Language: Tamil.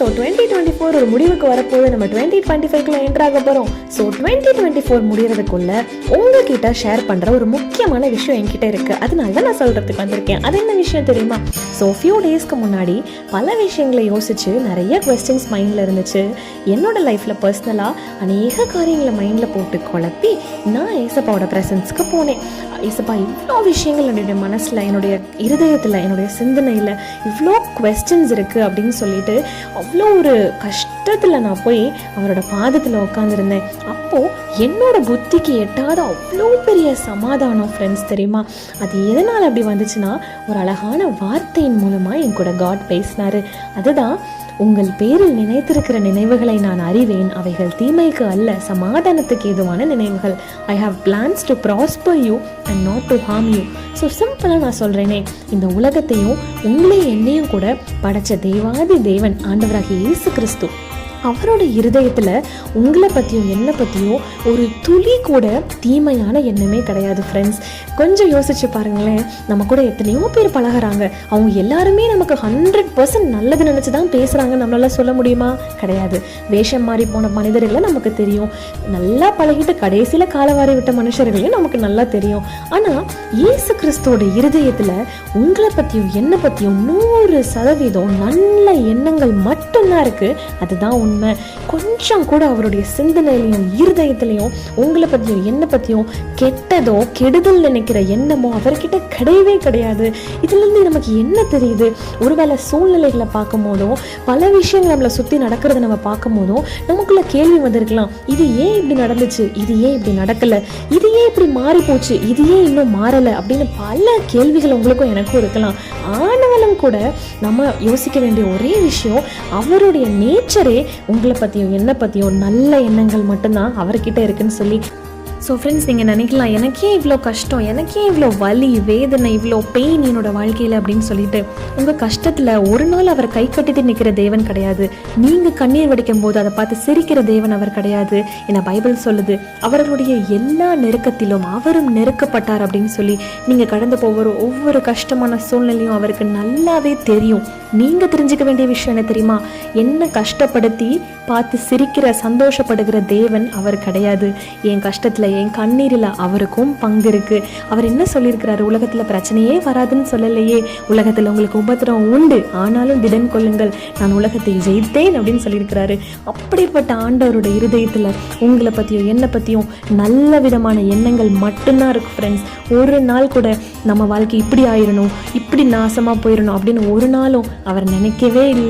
ஸோ 2024 ஒரு முடிவுக்கு வரப்போது. நம்ம 2025 என்ட்ராக போகிறோம். ஸோ 2024 முடிகிறதுக்குள்ள உங்ககிட்ட ஷேர் பண்ணுற ஒரு முக்கியமான விஷயம் என்கிட்ட இருக்குது. அதனால தான் நான் சொல்கிறதுக்கு வந்திருக்கேன். அது என்ன விஷயம் தெரியுமா? ஸோ ஃபியூ டேஸ்க்கு முன்னாடி பல விஷயங்களை யோசித்து நிறைய கொஸ்டின்ஸ் மைண்டில் இருந்துச்சு. என்னோடய லைஃப்பில் பர்சனலாக அநேக காரியங்களை மைண்டில் போட்டு குழப்பி நான் ஏசப்பாவோட ப்ரெசன்ஸ்க்கு போனேன். ஏசப்பா, இவ்வளோ விஷயங்கள் என்னுடைய மனசில், என்னுடைய இருதயத்தில், என்னுடைய சிந்தனையில் இவ்வளோ கொஸ்டின்ஸ் இருக்குது அப்படின்னு சொல்லிட்டு அவ்வளோ ஒரு கஷ்டத்தில் நான் போய் அவரோட பாதத்தில் உட்காந்துருந்தேன். அப்போது என்னோட புத்திக்கு எட்டாத அவ்வளோ பெரிய சமாதானம் ஃப்ரெண்ட்ஸ், தெரியுமா? அது எதனால் அப்படி வந்துச்சுன்னா, ஒரு அழகான வார்த்தையின் மூலமாக என் கூட காட் பேசினார். அதுதான், உங்கள் பேரில் நினைத்திருக்கிற நினைவுகளை நான் அறிவேன், அவைகள் தீமைக்கு அல்ல, சமாதானத்துக்கு ஏதுவான நினைவுகள். I have plans to prosper you and not to harm you. So சிம்பிளாக நான் சொல்கிறேனே, இந்த உலகத்தையும் உங்களையும் என்னையும் கூட படைச்ச தேவாதி தேவன் ஆண்டவராகிய இயேசு கிறிஸ்து, அவரோட இருதயத்தில் உங்களை பற்றியும் என்னை பற்றியும் ஒரு துளி கூட தீமையான எண்ணமே கிடையாது ஃப்ரெண்ட்ஸ். கொஞ்சம் யோசிச்சு பாருங்களேன், நம்ம கூட எத்தனையோ பேர் பழகிறாங்க. அவங்க எல்லாருமே நமக்கு 100% நல்லது நினச்சி தான் பேசுகிறாங்க. நம்மளால சொல்ல முடியுமா? கிடையாது. வேஷம் மாறி போன மனிதர்களை நமக்கு தெரியும். நல்லா பழகிட்டு கடைசியில் காலவாரி விட்ட மனுஷர்களையும் நமக்கு நல்லா தெரியும். ஆனால் இயேசு கிறிஸ்துவோட இருதயத்தில் உங்களை பற்றியும் என்னை பற்றியும் 100% நல்ல எண்ணங்கள் மட்டும்தான் இருக்குது. அதுதான் உண்மை. கொஞ்சம் கூட அவருடைய சிந்தனையிலையும் இருதயத்திலையும் உங்களை பற்றியும் என்னை பற்றியும் கெட்டதோ கெடுதல் நினைக்கிற எண்ணமோ அவர்கிட்ட கிடையவே கிடையாது. இதுலேருந்து நமக்கு என்ன தெரியுது? ஒருவேளை சூழ்நிலைகளை பார்க்கும் போதும், பல விஷயங்கள் நம்மளை சுற்றி நடக்கிறத நம்ம பார்க்கும் போதும் நமக்குள்ள கேள்வி வந்திருக்கலாம். இது ஏன் இப்படி நடந்துச்சு? இது ஏன் இப்படி நடக்கலை? இது ஏன் இப்படி மாறி போச்சு? இது ஏன் இன்னும் மாறலை? அப்படின்னு பல கேள்விகள் உங்களுக்கும் எனக்கும் இருக்கலாம். ஆனாலும் கூட நம்ம யோசிக்க வேண்டிய ஒரே விஷயம், அவருடைய நேச்சரே உங்களை பற்றியும் என்னை பற்றியும் நல்ல எண்ணங்கள் மட்டும்தான் அவர்கிட்ட இருக்குன்னு சொல்லி. ஸோ ஃப்ரெண்ட்ஸ், நீங்கள் நினைக்கலாம், எனக்கே இவ்வளோ கஷ்டம், எனக்கே இவ்வளோ வலி, வேதனை, இவ்வளோ பெயின் என்னோடய வாழ்க்கையில் அப்படின்னு சொல்லிட்டு. உங்கள் கஷ்டத்தில் ஒரு நாள் அவர் கை கட்டிட்டு நிற்கிற தேவன் கிடையாது. நீங்கள் கண்ணீர் வடிக்கும் போது அதை பார்த்து சிரிக்கிற தேவன் அவர் கிடையாது. ஏன்னா பைபிள் சொல்லுது, அவர்களுடைய எல்லா நெருக்கத்திலும் அவரும் நெருக்கப்பட்டார் அப்படின்னு சொல்லி. நீங்கள் கடந்து போகிற ஒவ்வொரு கஷ்டமான சூழ்நிலையும் அவருக்கு நல்லாவே தெரியும். நீங்கள் தெரிஞ்சுக்க வேண்டிய விஷயம் என்ன தெரியுமா? என்ன கஷ்டப்படுத்தி பார்த்து சிரிக்கிற சந்தோஷப்படுகிற தேவன் அவர் கிடையாது. என் கஷ்டத்தில், என் கண்ணீரில் அவருக்கும் பங்கு இருக்கு. அவர் என்ன சொல்லியிருக்கிறாரு? உலகத்தில் பிரச்சனையே வராதுன்னு சொல்லலையே. உலகத்தில் உங்களுக்கு உபத்திரம் உண்டு, ஆனாலும் திடன் கொள்ளுங்கள், நான் உலகத்தை ஜெயித்தேன் அப்படின்னு சொல்லியிருக்கிறாரு. அப்படிப்பட்ட ஆண்டவருடைய இருதயத்தில் உங்களை பற்றியும் என்னை பற்றியும் நல்ல விதமான எண்ணங்கள் மட்டும்தான் இருக்கு ஃப்ரெண்ட்ஸ். ஒரு நாள் கூட நம்ம வாழ்க்கை இப்படி ஆயிடணும், இப்படி நாசமாக போயிடணும் அப்படின்னு ஒரு நாளும் அவர் நினைக்கவே இல்லை.